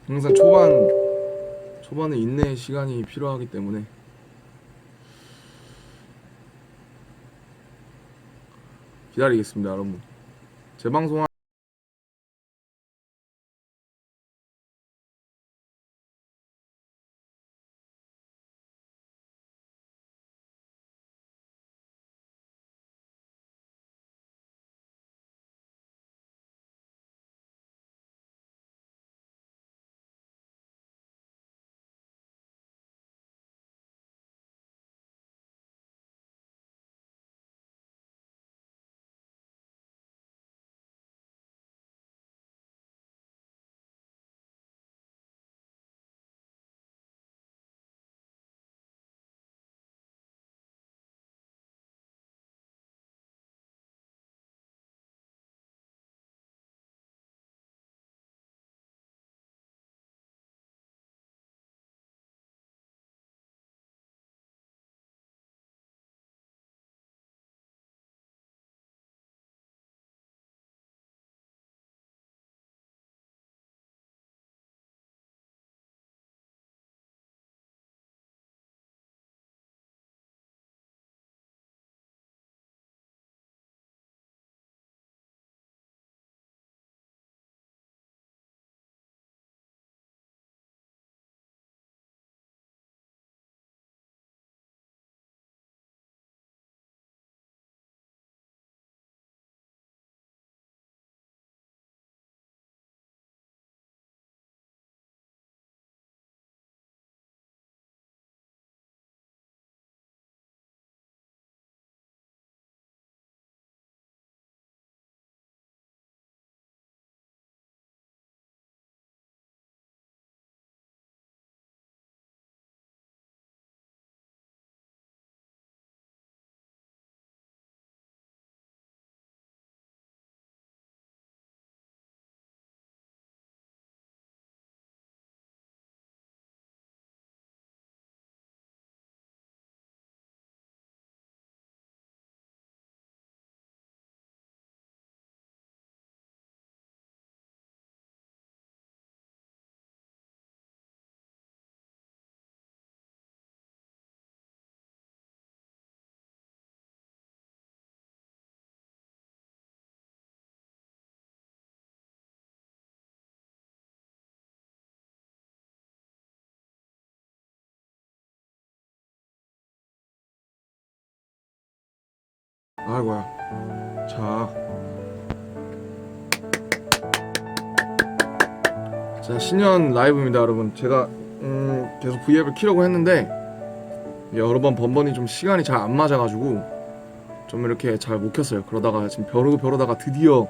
항상 초반에 인내의 시간이 필요하기 때문에 기다리겠습니다, 여러분. 재방송 아이고야. 자 신년 라이브입니다, 여러분. 제가 계속 V앱을 키려고 했는데 여러 번 번번이 좀 시간이 잘 안 맞아가지고 좀 이렇게 잘 못 켰어요. 그러다가 지금 벼르다가 드디어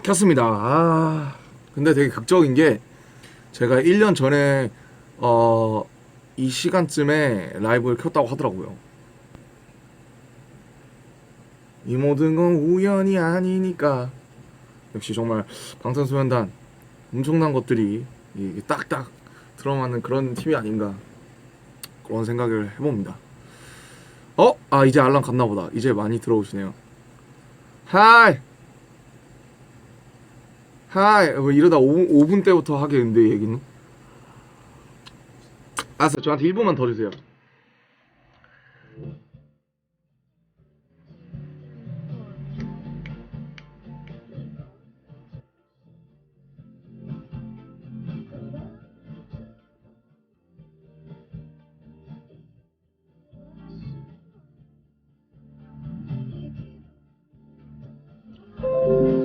켰습니다. 근데 되게 극적인 게 제가 1년 전에 이 시간쯤에 라이브를 켰다고 하더라고요. 이 모든 건 우연이 아니니까. 역시 정말 방탄소년단 엄청난 것들이 이게 딱딱 들어맞는 그런 팀이 아닌가, 그런 생각을 해봅니다. 이제 알람 갔나보다. 이제 많이 들어오시네요. 하이 뭐 이러다 5분 때부터 하겠는데 얘기는. 알았어, 저한테 1분만 더 주세요.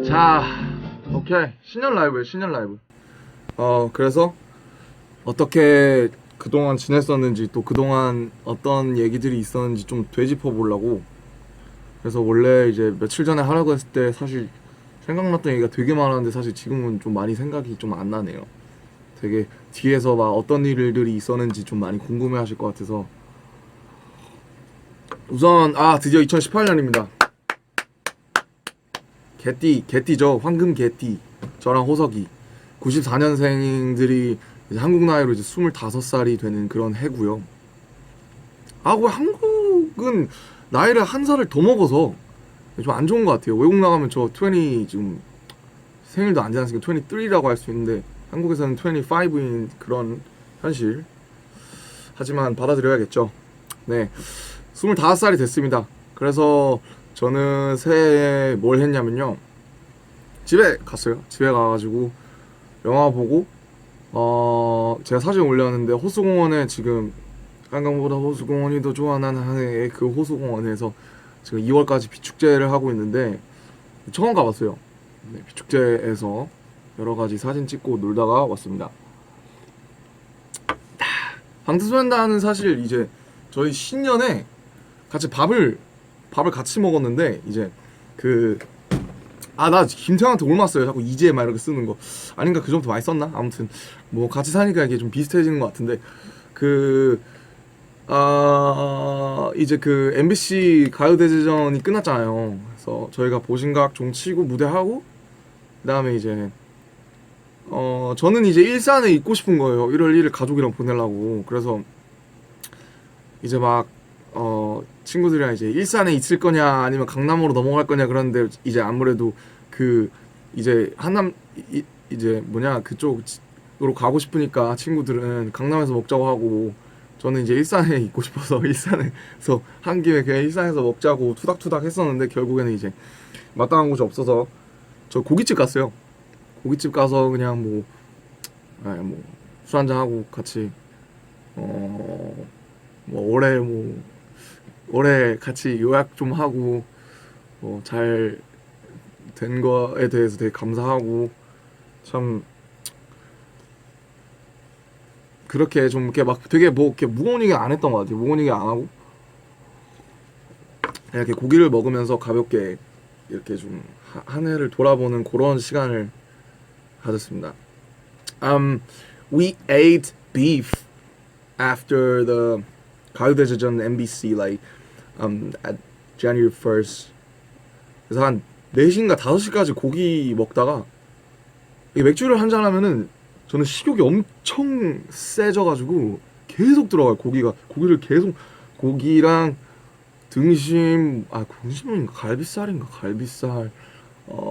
자, 오케이. 신년 라이브예요, 신년 라이브. 그래서 어떻게 그동안 지냈었는지, 또 그동안 어떤 얘기들이 있었는지 좀 되짚어 보려고. 그래서 원래 이제 며칠 전에 하려고 했을 때 사실 생각났던 얘기가 되게 많았는데 사실 지금은 좀 많이 생각이 좀 안 나네요. 되게 뒤에서 막 어떤 일들이 있었는지 좀 많이 궁금해 하실 것 같아서. 우선 드디어 2018년입니다. 개띠죠. 황금 개띠. 저랑 호석이 94년생들이 한국 나이로 이제 25살이 되는 그런 해고요. 왜 한국은 나이를 한 살을 더 먹어서 좀 안 좋은 것 같아요. 외국 나가면 저 20 지금 생일도 안 지났으니까 23라고 할 수 있는데 한국에서는 25인 그런 현실. 하지만 받아들여야겠죠. 네, 25살이 됐습니다. 그래서 저는 새해에 뭘 했냐면요, 집에 갔어요. 집에 가가지고 영화 보고, 제가 사진 올렸는데 호수공원에 지금 한강보다 호수공원이 더 좋아 난 하네의 그 호수공원에서 지금 2월까지 비축제를 하고 있는데 처음 가봤어요. 네, 비축제에서 여러 가지 사진 찍고 놀다가 왔습니다. 방탄소년단은 사실 이제 저희 신년에 같이 밥을 같이 먹었는데 이제 그 나 김태형한테 옮았어요. 자꾸 이제 막 이렇게 쓰는 거 아닌가? 그 정도 많이 썼나? 아무튼 뭐 같이 사니까 이게 좀 비슷해지는 것 같은데 이제 그 MBC 가요대제전이 끝났잖아요. 그래서 저희가 보신각 종치고 무대하고 그다음에 이제 저는 이제 일산에 있고 싶은 거예요. 1월 1일 가족이랑 보내려고. 그래서 이제 막 친구들이랑 이제 일산에 있을 거냐 아니면 강남으로 넘어갈 거냐 그러는데 이제 아무래도 그 이제 이제 뭐냐 그쪽으로 가고 싶으니까 친구들은 강남에서 먹자고 하고 저는 이제 일산에 있고 싶어서 일산에서 한 김에 그냥 일산에서 먹자고 투닥투닥 했었는데 결국에는 이제 마땅한 곳이 없어서 저 고깃집 갔어요. 고깃집 가서 그냥 뭐 술 한잔 하고 같이 뭐 올해 같이 요약 좀 하고 잘 된 거에 대해서 되게 감사하고 참 그렇게 좀 이렇게 막 되게 뭐 이렇게 무거운 얘기 안 했던 것 같아요. 무거운 얘기 안 하고 그냥 이렇게 고기를 먹으면서 가볍게 이렇게 좀 한 해를 돌아보는 그런 시간을 가졌습니다. We ate beef after the 가요대제전 MBC at January 1st. 그래서 한 4시인가 5시까지 고기 먹다가 이 맥주를 한잔 하면은 저는 식욕이 엄청 세져가지고 계속 들어가요. 고기를 계속 고기랑 등심 등심인가 갈비살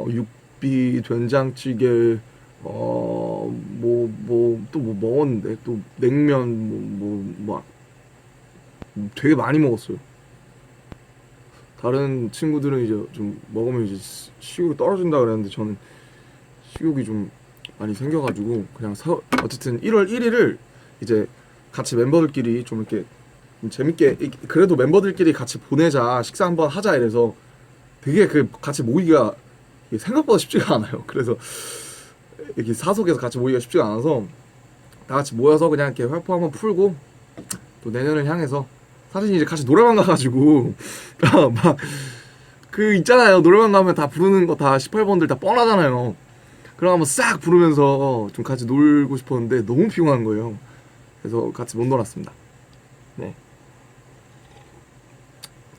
육비 된장찌개 또 뭐 먹었는데 또 냉면 되게 많이 먹었어요. 다른 친구들은 이제 좀 먹으면 이제 식욕이 떨어진다 그랬는데 저는 식욕이 좀 많이 생겨가지고 그냥 어쨌든 1월 1일을 이제 같이 멤버들끼리 좀 이렇게 재밌게 그래도 멤버들끼리 같이 보내자 식사 한번 하자 이래서 되게 같이 모이기가 생각보다 쉽지가 않아요. 그래서 이렇게 사석에서 같이 모이기가 쉽지가 않아서 다 같이 모여서 그냥 이렇게 활포 한번 풀고 또 내년을 향해서 사실 이제 같이 노래방 가가지고 막 있잖아요. 노래방 가면 다 부르는 거 다 18번들 다 뻔하잖아요. 그럼 한번 싹 부르면서 좀 같이 놀고 싶었는데 너무 피곤한 거예요. 그래서 같이 못 놀았습니다. 네.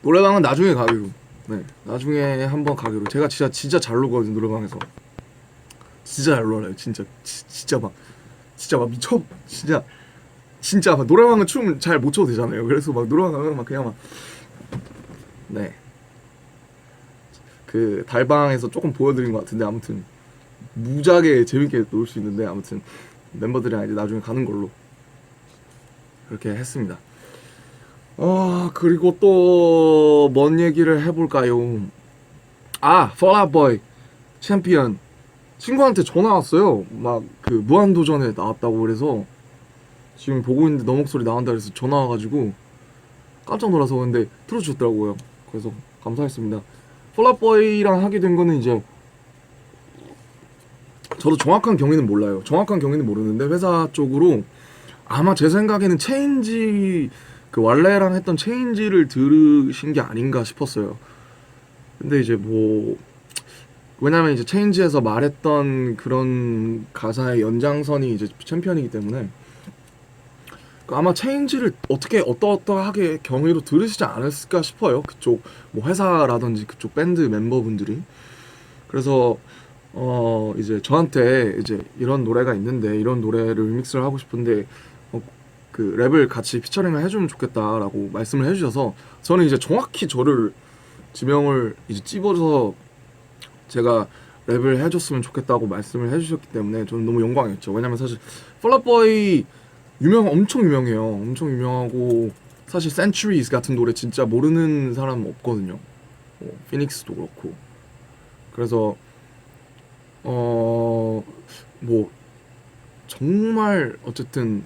노래방은 나중에 가기로. 네. 나중에 한번 가기로. 제가 진짜 잘 놀거든요. 노래방에서. 진짜 잘 놀아요. 진짜 막 미쳐. 진짜 막 노래방은 춤 잘 못 춰도 되잖아요. 그래서 막 노래방 가면 막 그냥 네. 그 달방에서 조금 보여드린 것 같은데 아무튼 무지하게 재밌게 놀 수 있는데 아무튼 멤버들이랑 이제 나중에 가는 걸로 그렇게 했습니다. 그리고 또 뭔 얘기를 해볼까요? Fall Out Boy 챔피언 친구한테 전화 왔어요. 막 그 무한도전에 나왔다고 그래서 지금 보고 있는데 너 목소리 나온다 그래서 전화 와가지고 깜짝 놀라서 근데 틀어주셨더라고요. 그래서 감사했습니다. Fall Out Boy랑 하게 된 거는 이제 저도 정확한 경위는 몰라요. 정확한 경위는 모르는데 회사 쪽으로 아마 제 생각에는 체인지 그 왈레랑 했던 체인지를 들으신 게 아닌가 싶었어요. 근데 이제 왜냐면 이제 체인지에서 말했던 그런 가사의 연장선이 이제 챔피언이기 때문에 아마 체인지를 어떠하게 경위로 들으시지 않았을까 싶어요. 그쪽 회사라든지 그쪽 밴드 멤버분들이. 그래서 이제 저한테 이제 이런 노래가 있는데 이런 노래를 리믹스를 하고 싶은데 그 랩을 같이 피처링을 해주면 좋겠다라고 말씀을 해주셔서 저는 이제 정확히 저를 지명을 이제 찝어서 제가 랩을 해줬으면 좋겠다고 말씀을 해주셨기 때문에 저는 너무 영광이었죠. 왜냐면 사실 Fall Out Boy 엄청 유명해요. 엄청 유명하고 사실 Centuries 같은 노래 진짜 모르는 사람 없거든요. 피닉스도 그렇고. 그래서 뭐 정말 어쨌든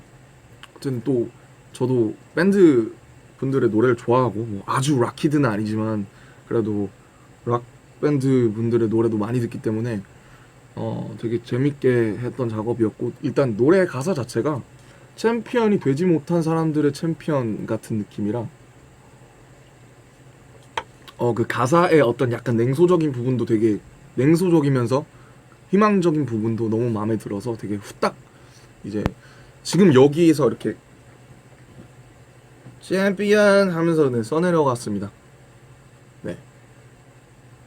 또 저도 밴드 분들의 노래를 좋아하고 뭐 아주 락키드는 아니지만 그래도 락 밴드 분들의 노래도 많이 듣기 때문에 되게 재밌게 했던 작업이었고, 일단 노래 가사 자체가 챔피언이 되지 못한 사람들의 챔피언 같은 느낌이라 그 가사의 어떤 약간 냉소적인 부분도 되게 냉소적이면서 희망적인 부분도 너무 마음에 들어서 되게 후딱 이제 지금 여기에서 이렇게 챔피언 하면서 네, 써내려갔습니다. 네,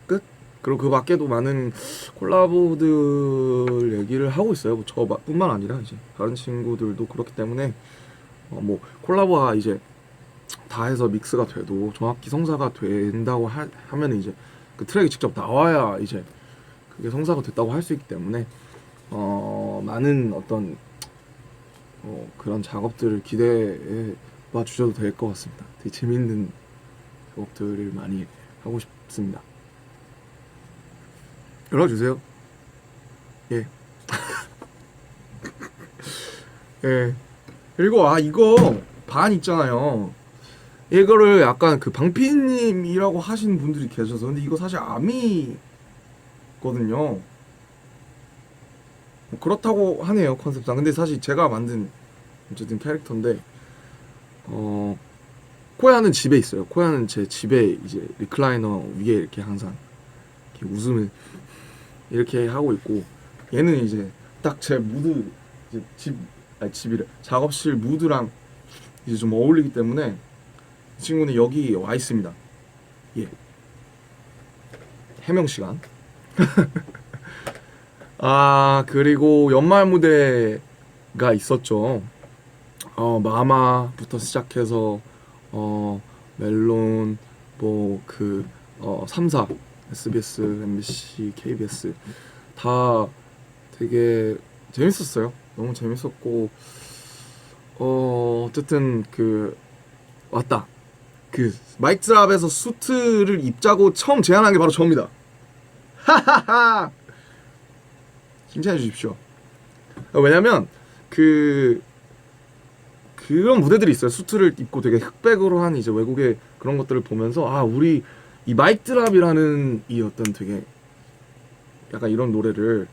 끝. 그리고 그 밖에도 많은 콜라보들 얘기를 하고 있어요. 뭐 저뿐만 아니라 이제 다른 친구들도 그렇기 때문에 뭐 콜라보가 이제 다 해서 믹스가 돼도 정확히 성사가 된다고 하면 이제 그 트랙이 직접 나와야 이제 그게 성사가 됐다고 할 수 있기 때문에 많은 어떤 그런 작업들을 기대해 봐 주셔도 될 것 같습니다. 되게 재밌는 작업들을 많이 하고 싶습니다. 연락 주세요. 예. 예. 그리고 이거 반 있잖아요. 이거를 약간 그 방피님이라고 하시는 분들이 계셔서, 근데 이거 사실 아미거든요. 뭐 그렇다고 하네요, 컨셉상. 근데 사실 제가 만든 어쨌든 캐릭터인데 코야는 집에 있어요. 코야는 제 집에 이제 리클라이너 위에 이렇게 항상 이렇게 웃음을 이렇게 하고 있고, 얘는 이제 딱 제 무드, 이제 집이래, 작업실 무드랑 이제 좀 어울리기 때문에 이 친구는 여기 와 있습니다. 예. 해명 시간. 그리고 연말 무대가 있었죠. 마마부터 시작해서 멜론, 뭐 3사, SBS, MBC, KBS 다 되게 재밌었어요. 너무 재밌었고, 어쨌든 왔다. 마이크 드랍에서 수트를 입자고 처음 제안한 게 바로 저입니다. 하하하. 칭찬해 주십시오. 왜냐면 그런 무대들이 있어요. 수트를 입고 되게 흑백으로 한 이제 외국의 그런 것들을 보면서 우리 이 마이크 드랍이라는 이 어떤 되게 약간 이런 노래를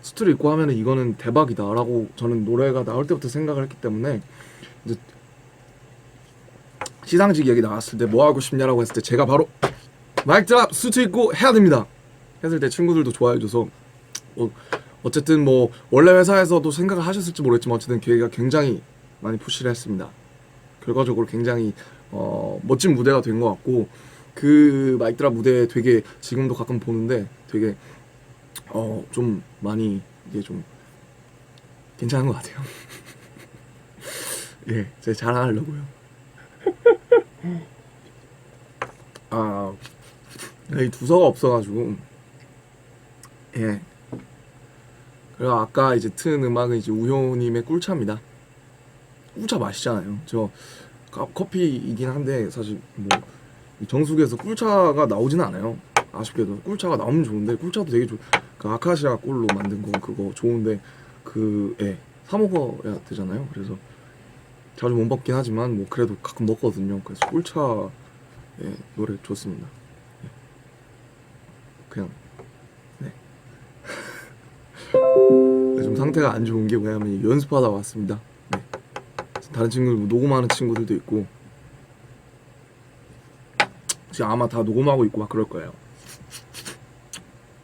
수트를 입고 하면은 이거는 대박이다라고 저는 노래가 나올 때부터 생각을 했기 때문에, 이제 시상식 얘기 나왔을 때 뭐 하고 싶냐라고 했을 때 제가 바로 마이크 드랍 수트 입고 해야 됩니다 했을 때 친구들도 좋아해줘서 어쨌든 뭐 원래 회사에서도 생각을 하셨을지 모르겠지만 어쨌든 계획가 굉장히 많이 푸시를 했습니다. 결과적으로 굉장히 멋진 무대가 된 것 같고, 그 마이크 드랍 무대 되게 지금도 가끔 보는데 되게 좀 많이 이게 좀 괜찮은 것 같아요. 예, 제가 자랑하려고요. 이 두서가 없어가지고. 예. 그리고 아까 이제 튼 음악은 이제 우효님의 꿀차입니다. 꿀차 맛있잖아요. 저 커피이긴 한데 사실 뭐 정수기에서 꿀차가 나오지는 않아요. 아쉽게도 꿀차가 나오면 좋은데, 꿀차도 되게 아카시아 꿀로 만든 거 그거 좋은데 사 먹어야 되잖아요. 그래서 자주 못 먹긴 하지만 뭐 그래도 가끔 먹거든요. 그래서 꿀차 노래 좋습니다. 그냥 좀 상태가 안 좋은 게 뭐냐면 연습하다 왔습니다. 다른 친구들 녹음하는 친구들도 있고 지금 아마 다 녹음하고 있고 막 그럴 거예요.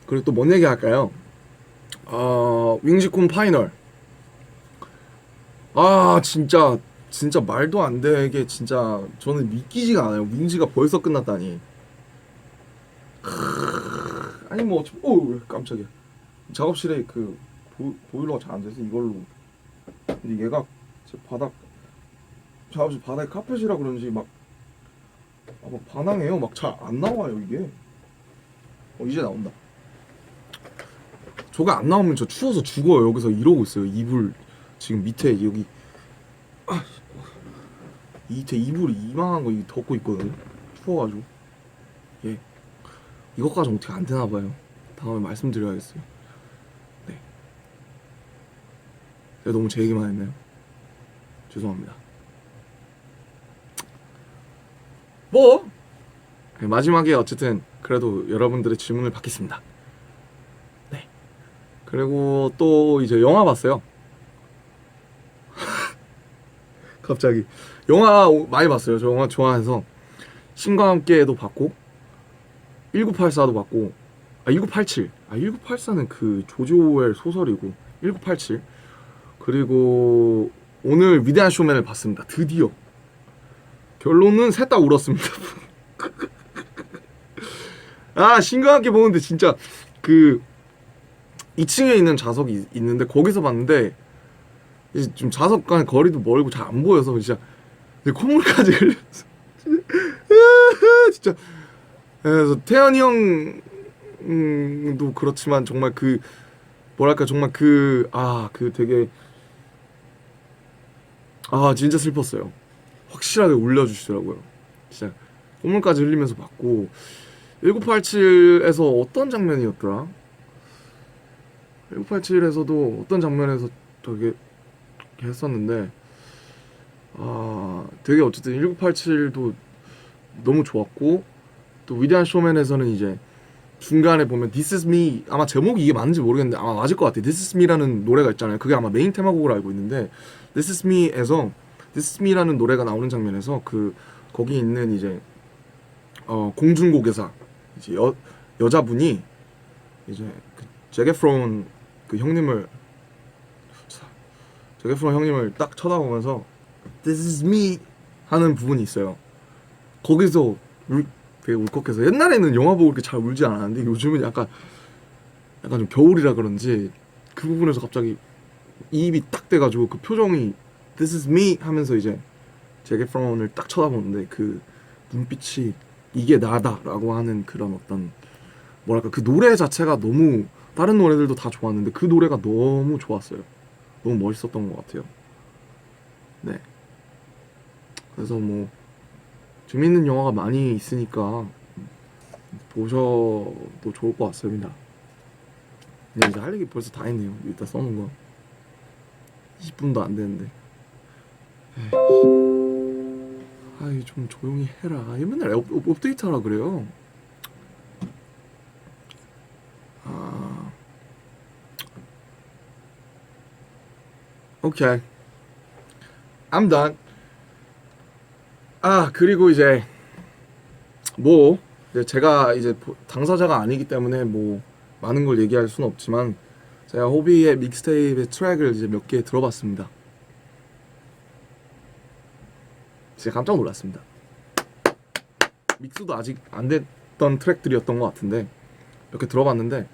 그리고 또 뭔 얘기 할까요? 윙지콘 파이널. 진짜 말도 안 되게 진짜 저는 믿기지가 않아요. 윙지가 벌써 끝났다니. 아니 뭐 깜짝이야. 작업실에 보일러가 잘 안 돼서 이걸로. 근데 얘가 제 작업실 바닥에 카펫이라 그런지 막 반항해요. 막 잘 안 나와요 이게. 이제 나온다. 저거 안 나오면 저 추워서 죽어요. 여기서 이러고 있어요. 이불 지금 밑에 여기 밑에 이불이 이만한 거 덮고 있거든요. 추워가지고. 예. 이것까지 어떻게 안 되나 봐요. 다음에 말씀드려야겠어요. 네. 제가 너무 제 얘기만 했네요. 죄송합니다. 뭐 네, 마지막에 어쨌든 그래도 여러분들의 질문을 받겠습니다. 네. 그리고 또 이제 영화 봤어요. 갑자기 영화 많이 봤어요. 저 영화 좋아해서 신과 함께도 봤고 1984도 봤고 1987 1984는 그 조지 오웰 소설이고 1987 그리고 오늘 위대한 쇼맨을 봤습니다. 드디어 결론은 셋 다 울었습니다. 아 신과 함께 보는데 진짜 그 2층에 있는 좌석이 있는데 거기서 봤는데 이제 좀 좌석 간 거리도 멀고 잘 안 보여서 진짜 콧물까지 흘렸어. 진짜. 그래서 태연이 형도 그렇지만 정말 그 뭐랄까 정말 그 되게 진짜 슬펐어요. 확실하게 울려주시더라고요. 진짜 콧물까지 흘리면서 봤고 1987에서 어떤 장면이었더라? 1987에서도 어떤 장면에서 되게 했었는데 되게 어쨌든 1987도 너무 좋았고 또 위대한 쇼맨에서는 이제 중간에 보면 This is me 아마 제목이 이게 맞는지 모르겠는데 아마 맞을 것 같아요. This is me라는 노래가 있잖아요. 그게 아마 메인 테마곡으로 알고 있는데 This is me에서 This is me라는 노래가 나오는 장면에서 그 거기 있는 이제 공중고개사 이제 여자분이 이제 그 제게프론 그 형님을 딱 쳐다보면서 This is me 하는 부분이 있어요. 거기서 되게 울컥해서 옛날에는 영화 보고 그렇게 잘 울지 않았는데 요즘은 약간 좀 겨울이라 그런지 그 부분에서 갑자기 이입이 딱 돼가지고 그 표정이 This is me 하면서 이제 제게프론을 딱 쳐다보는데 그 눈빛이 이게 나다라고 하는 그런 어떤 뭐랄까 그 노래 자체가 너무 다른 노래들도 다 좋았는데 그 노래가 너무 좋았어요. 너무 멋있었던 것 같아요. 네. 그래서 뭐 재밌는 영화가 많이 있으니까 보셔도 좋을 것 같습니다. 네, 이제 할 얘기 벌써 다 했네요. 일단 써놓은 거 20분도 안 되는데. 아이 좀 조용히 해라. 얘 맨날 업데이트하라 그래요. 오케이. I'm done. 그리고 이제 뭐 제가 이제 당사자가 아니기 때문에 뭐 많은 걸 얘기할 수는 없지만 제가 호비의 믹스테이프의 트랙을 이제 몇 개 들어봤습니다. 진짜 깜짝 놀랐습니다. 믹스도 아직 안 됐던 트랙들이었던 것 같은데 몇 개 들어봤는데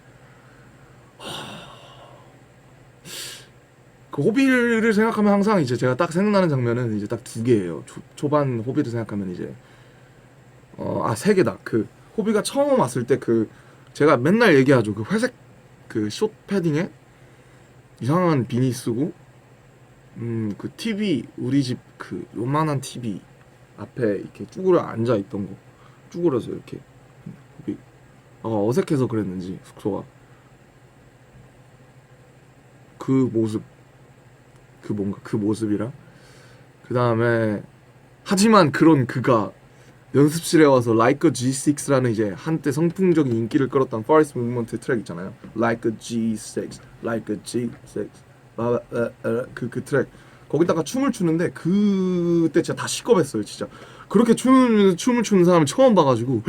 그 호비를 생각하면 항상 이제 제가 딱 생각나는 장면은 이제 딱 두 개예요. 초반 호비를 생각하면 이제 세 개다. 그 호비가 처음 왔을 때 그 제가 맨날 얘기하죠. 그 회색 그 숏 패딩에 이상한 비니 쓰고 그 TV 우리 집 그 요만한 TV 앞에 이렇게 쭈그려 앉아 있던 거 쭈그려서 이렇게 호비 어색해서 그랬는지 숙소가 그 모습 그 뭔가 그 모습이랑 그 다음에 하지만 그런 그가 연습실에 와서 Like a G6라는 이제 한때 선풍적인 인기를 끌었던 Forest Movement 트랙 있잖아요. Like a G6, Like a G6, 그 트랙 거기다가 춤을 추는데 그때 진짜 다 시겁했어요. 진짜 그렇게 춤을 추는 사람을 처음 봐가지고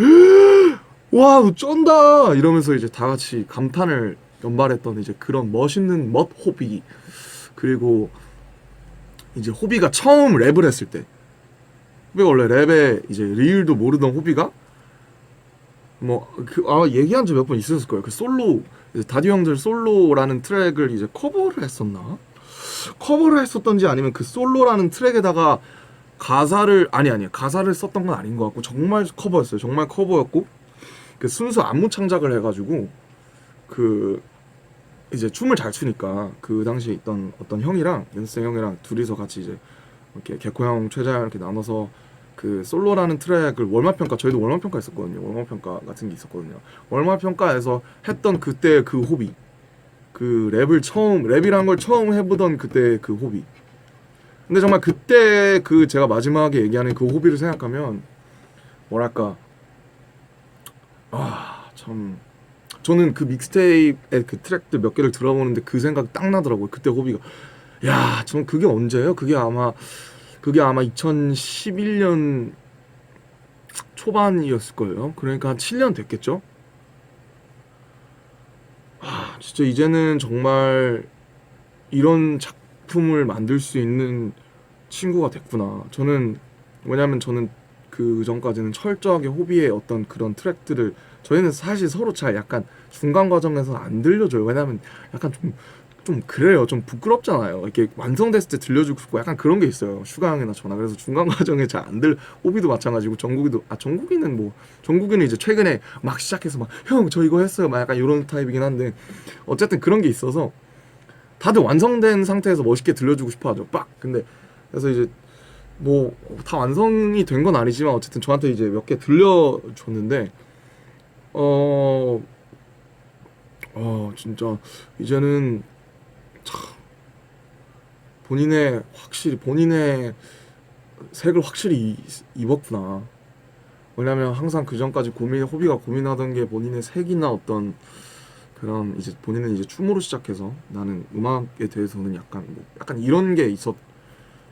와 너 쩐다 이러면서 이제 다 같이 감탄을 연발했던 이제 그런 멋있는 멋 호비. 그리고 이제 호비가 처음 랩을 했을 때 호비가 원래 랩에 이제 리을도 모르던 호비가 얘기한 적 몇 번 있었을 거예요. 그 솔로 다디 형들 솔로라는 트랙을 이제 커버를 했었나? 커버를 했었던지 아니면 그 솔로라는 트랙에다가 가사를 가사를 썼던 건 아닌 것 같고 정말 커버였어요. 정말 커버였고 그 순수 안무 창작을 해가지고 그 이제 춤을 잘 추니까 그 당시에 있던 어떤 형이랑 연습생 형이랑 둘이서 같이 이제 이렇게 개코 형, 최자 형 이렇게 나눠서 그 솔로라는 트랙을 월마평가, 저희도 월마평가 했었거든요. 월마평가 같은 게 있었거든요. 월마평가에서 했던 그때 그 호비, 그 랩이란 걸 처음 해보던 그때 그 호비. 근데 정말 그때 그 제가 마지막에 얘기하는 그 호비를 생각하면 뭐랄까, 참 저는 그 믹스테이프의 그 트랙들 몇 개를 들어보는데 그 생각이 딱 나더라고요. 그때 호비가, 야, 전 그게 언제예요? 그게 아마 2011년 초반이었을 거예요. 그러니까 한 7년 됐겠죠? 진짜 이제는 정말 이런 작품을 만들 수 있는 친구가 됐구나. 왜냐면 저는 그 전까지는 철저하게 호비의 어떤 그런 트랙들을, 저희는 사실 서로 잘 약간 중간 과정에서 안 들려줘요. 왜냐면 약간 좀 그래요. 좀 부끄럽잖아요. 이렇게 완성됐을 때 들려주고 싶고 약간 그런 게 있어요. 슈가 형이나 저나. 그래서 중간 과정에 잘 안 호비도 마찬가지고, 정국이는 이제 최근에 막 시작해서 막 형 저 이거 했어요. 막 약간 이런 타입이긴 한데, 어쨌든 그런 게 있어서 다들 완성된 상태에서 멋있게 들려주고 싶어 하죠. 빡! 근데 그래서 이제 뭐 다 완성이 된 건 아니지만 어쨌든 저한테 이제 몇 개 들려줬는데, 어, 진짜 이제는 본인의 색을 확실히 입었구나. 왜냐면 항상 그 전까지 호비가 고민하던 게 본인의 색이나 어떤 그런, 이제 본인은 이제 춤으로 시작해서 나는 음악에 대해서는 약간 이런 게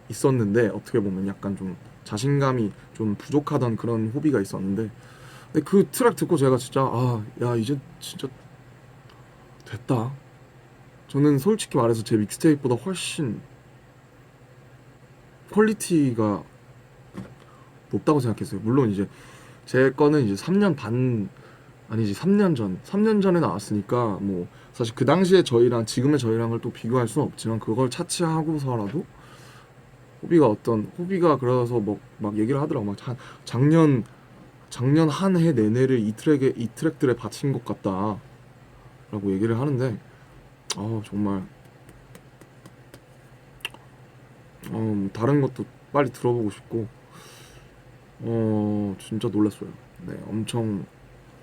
있었는데, 어떻게 보면 약간 좀 자신감이 좀 부족하던 그런 호비가 있었는데, 근데 그 트랙 듣고 제가 진짜, 야, 이제 진짜 됐다. 저는 솔직히 말해서 제 믹스테이프보다 훨씬 퀄리티가 높다고 생각했어요. 물론 이제 제 거는 이제 3년 반, 아니지, 3년 전에 나왔으니까 뭐 사실 그 당시에 저희랑 지금의 저희랑을 또 비교할 수는 없지만, 그걸 차치하고서라도 호비가 그래서 막 얘기를 하더라고. 작년 한 해 내내를 이 트랙들에 바친 것 같다라고 얘기를 하는데, 정말 다른 것도 빨리 들어보고 싶고, 진짜 놀랐어요. 네, 엄청,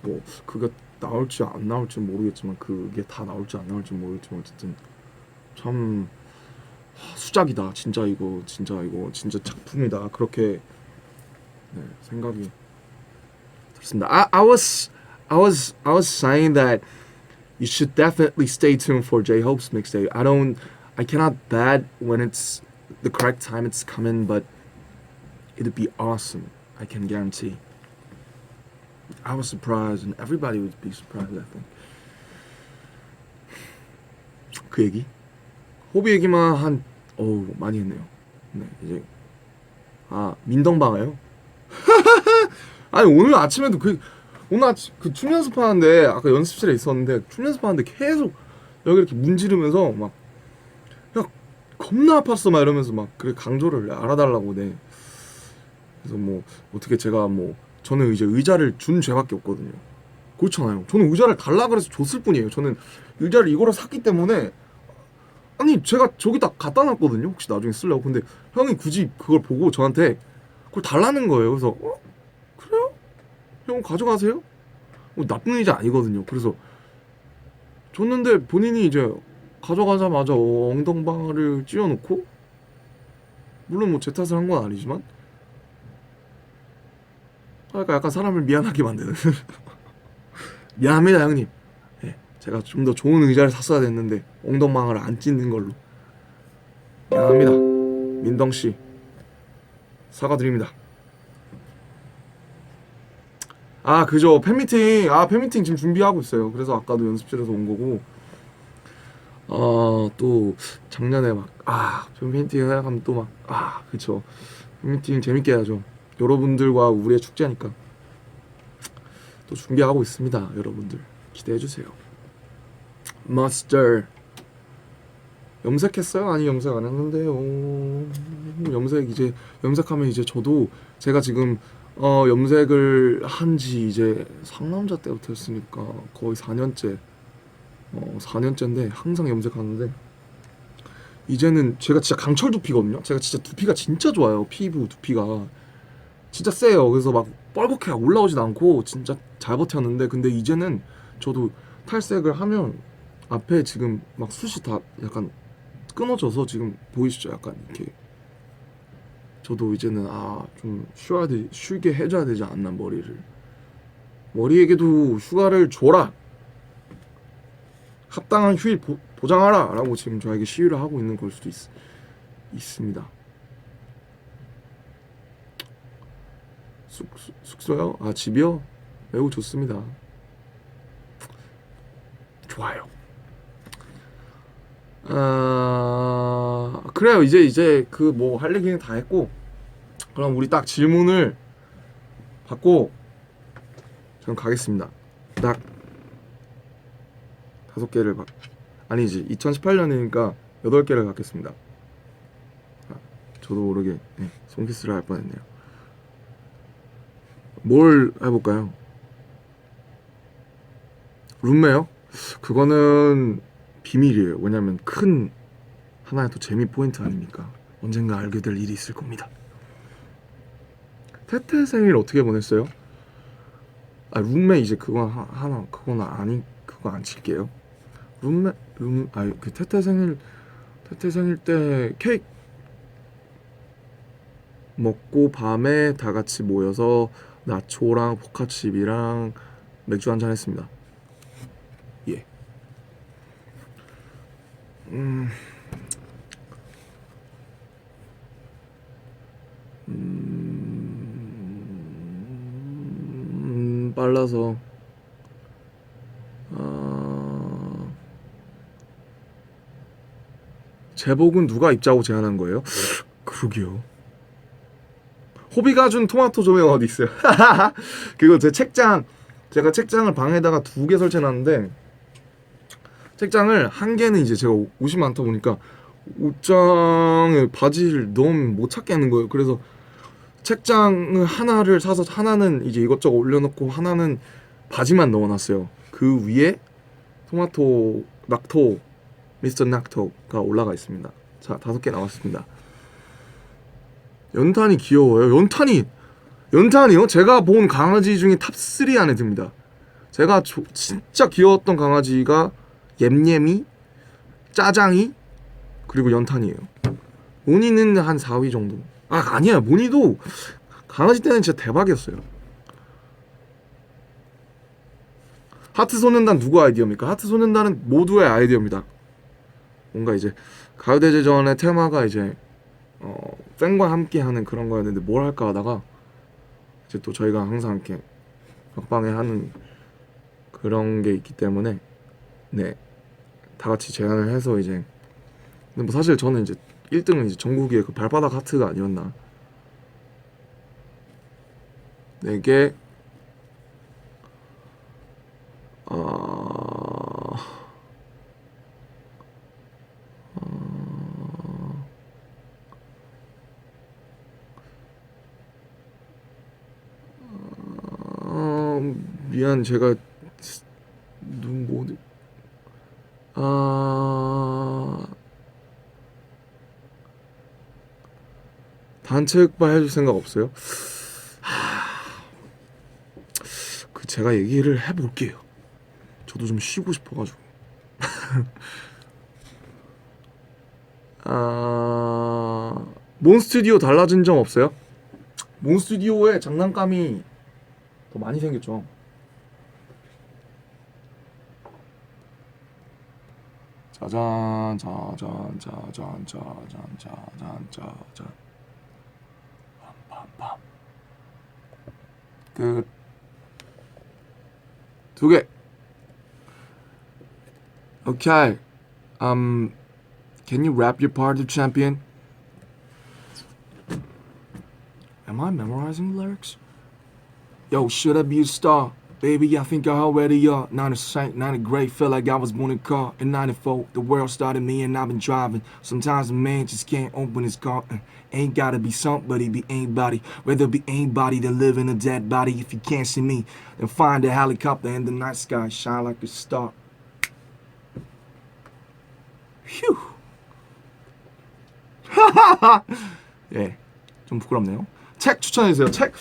뭐 그게 나올지 안 나올지 모르겠지만, 그게 다 나올지 안 나올지 모르겠지만, 어쨌든 참 수작이다. 진짜 작품이다. 그렇게, 네, 생각이 들었습니다. I was saying that you should definitely stay tuned for J-Hope's mixtape. I cannot bet when it's the correct time it's coming, but it'd be awesome. I can guarantee. I was surprised, and everybody would be surprised, I think. 그 얘기? 호비 얘기만 많이 했네요. 네, 이제 민덩방아요. 아니 오늘 아침 그 춤 연습하는데, 아까 연습실에 있었는데 춤 연습하는데 계속 여기 이렇게 문지르면서 막, 야, 겁나 아팠어 막 이러면서 막 그래 강조를 알아달라고. 네. 그래서 뭐 어떻게 제가 뭐, 저는 이제 의자를 준 죄밖에 없거든요. 그렇잖아요. 저는 의자를 달라 그래서 줬을 뿐이에요. 저는 의자를 이거를 샀기 때문에, 아니 제가 저기다 갖다 놨거든요. 혹시 나중에 쓰려고. 근데 형이 굳이 그걸 보고 저한테 그걸 달라는 거예요. 그래서 그래요? 형 가져가세요? 나쁜 의자 아니거든요. 그래서 줬는데 본인이 이제 가져가자마자 엉덩방아를 찧어놓고, 물론 뭐 제 탓을 한 건 아니지만, 그러니까 약간 사람을 미안하게 만드는. 미안합니다 형님. 예, 제가 좀 더 좋은 의자를 샀어야 됐는데 엉덩방아를 안 찢는 걸로 미안합니다. 민덩씨 사과드립니다. 그죠. 팬미팅 지금 준비하고 있어요. 그래서 아까도 연습실에서 온 거고, 또 작년에 팬미팅 생각하면 또 그쵸. 팬미팅 재밌게 해야죠. 여러분들과 우리의 축제니까 또 준비하고 있습니다. 여러분들 기대해주세요. 마스터 염색했어요? 아니, 염색 안 했는데요. 염색하면 이제 저도, 제가 지금 염색을 한지 이제 상남자 때부터 했으니까 거의 4년째 4년째인데 항상 염색하는데 이제는 제가 진짜 강철 두피거든요. 제가 진짜 두피가 진짜 좋아요. 피부 두피가 진짜 세요. 그래서 막 뻘겋게 올라오진 않고 진짜 잘 버텼는데 근데 이제는 저도 탈색을 하면 앞에 지금 막 숱이 다 약간 끊어져서 지금 보이시죠? 약간 이렇게 저도 이제는 좀 쉬게 해줘야 되지 않나 머리에게도 휴가를 줘라 합당한 휴일 보장하라 라고 지금 저에게 시위를 하고 있는 걸 수도 있습니다. 숙소요? 집이요? 매우 좋습니다. 좋아요. 그래요. 이제 그 뭐 할 얘기는 다 했고 그럼 우리 딱 질문을 받고 저는 가겠습니다. 딱 5개를 아니지 2018년이니까 8개를 갖겠습니다. 저도 모르게 손키스를 할 뻔했네요. 뭘 해볼까요? 룸메요? 그거는 비밀이에요. 왜냐면 큰 하나의 또 재미 포인트 아닙니까? 언젠가 알게 될 일이 있을 겁니다. 태태 생일 어떻게 보냈어요? 룸메 이제 그거 하나 그거 안 칠게요. 그 태태 생일 때 케이크 먹고 밤에 다 같이 모여서 나초랑 포카칩이랑 맥주 한잔 했습니다. 예. 빨라서 제복은 누가 입자고 제안한 거예요? 그러게요. 호비가 준 토마토 조명 어디 있어요? 그거 제가 책장을 방에다가 2개 설치해놨는데 책장을 한 개는 이제 제가 옷이 많다 보니까 옷장에 바지를 너무 못 찾겠는 거예요. 그래서 책장을 하나를 사서 하나는 이제 이것저것 올려놓고 하나는 바지만 넣어놨어요. 그 위에 미스터 낙토가 올라가 있습니다. 자, 5개 나왔습니다. 연탄이 귀여워요. 연탄이요? 제가 본 강아지 중에 탑3 안에 듭니다. 제가 진짜 귀여웠던 강아지가 옅옅이, 짜장이, 그리고 연탄이에요. 모니는 한 4위 정도. 아니야. 모니도 강아지 때는 진짜 대박이었어요. 하트 소년단 누구 아이디어입니까? 하트 소년단은 모두의 아이디어입니다. 뭔가 이제 가요대제전의 테마가 이제 팬과 함께 하는 그런 거였는데 뭘 할까 하다가 이제 또 저희가 항상 이렇게 막방에 하는 그런 게 있기 때문에 다 같이 제안을 해서 이제 근데 뭐 사실 저는 이제 1등은 이제 정국이의 그 발바닥 하트가 아니었나. 4개 미안 제가 단체 흑발 해줄 생각 없어요? 그 제가 얘기를 해볼게요. 저도 좀 쉬고 싶어가지고. 몬스튜디오 달라진 점 없어요? 몬스튜디오에 장난감이 더 많이 생겼죠. 짜잔 짜잔 짜잔 짜잔 짜잔 짜잔 빰빰빰 끝. 2개. Okay. Can you rap your part of Champion? Am I memorizing lyrics? Yo, should I be a star? Baby, I think I already are. Not a saint, not a great. Feel like I was born in a car. In 94, the world started me and I've been driving. Sometimes a man just can't open his car. Ain't gotta be somebody, be anybody. Rather be anybody than live in a dead body. If you can't see me, then find a helicopter in the night sky. Shine like a star. 휴. 예, 좀 부끄럽네요. 책 추천해주세요. 책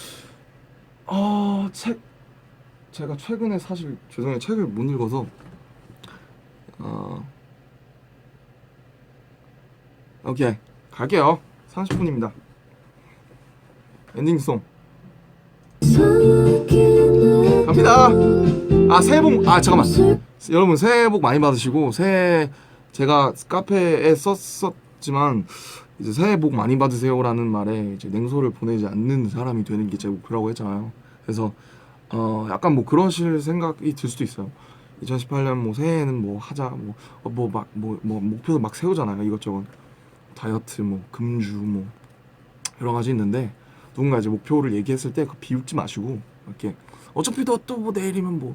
제가 최근에 사실 죄송해요 책을 못 읽어서 오케이 갈게요. 30분입니다. 엔딩송 갑니다. 새해 복 잠깐만 여러분 새해 복 많이 받으시고 제가 카페에 썼었지만 이제 새해 복 많이 받으세요라는 말에 이제 냉소를 보내지 않는 사람이 되는 게 제 목표라고 했잖아요. 그래서 약간 뭐 그러실 생각이 들 수도 있어요. 2018년 뭐 새해에는 뭐 하자 뭐 목표도 막 세우잖아요. 이것저것 다이어트 뭐 금주 뭐 여러 가지 있는데 누군가 이제 목표를 얘기했을 때 비웃지 마시고 이렇게 어차피 또 뭐 내일이면 뭐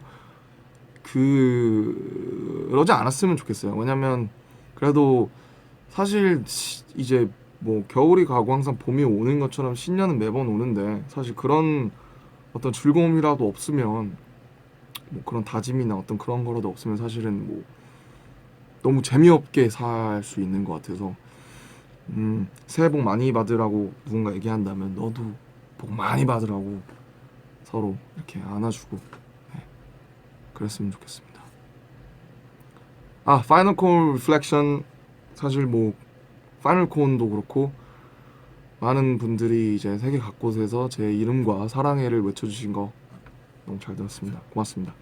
그러지 않았으면 좋겠어요. 왜냐면 그래도 사실 이제 뭐 겨울이 가고 항상 봄이 오는 것처럼 신년은 매번 오는데 사실 그런 어떤 즐거움이라도 없으면 뭐 그런 다짐이나 어떤 그런 거라도 없으면 사실은 뭐 너무 재미없게 살 수 있는 것 같아서 새해 복 많이 받으라고 누군가 얘기한다면 너도 복 많이 받으라고 서로 이렇게 안아주고 그랬으면 좋겠습니다. 파이널 콘 리플렉션 사실 뭐 파이널 콘도 그렇고 많은 분들이 이제 세계 각곳에서 제 이름과 사랑해를 외쳐주신 거 너무 잘 들었습니다. 고맙습니다.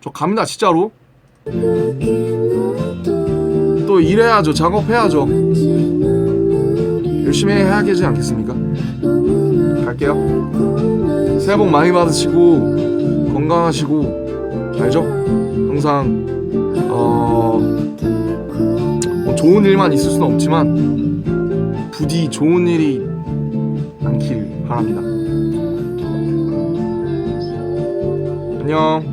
저 갑니다 진짜로. 또 일해야죠. 작업해야죠. 열심히 해야 되지 않겠습니까? 갈게요. 새해 복 많이 받으시고 건강하시고 알죠? 항상 뭐 좋은 일만 있을 수는 없지만 부디 좋은 일이 많길 바랍니다. 안녕.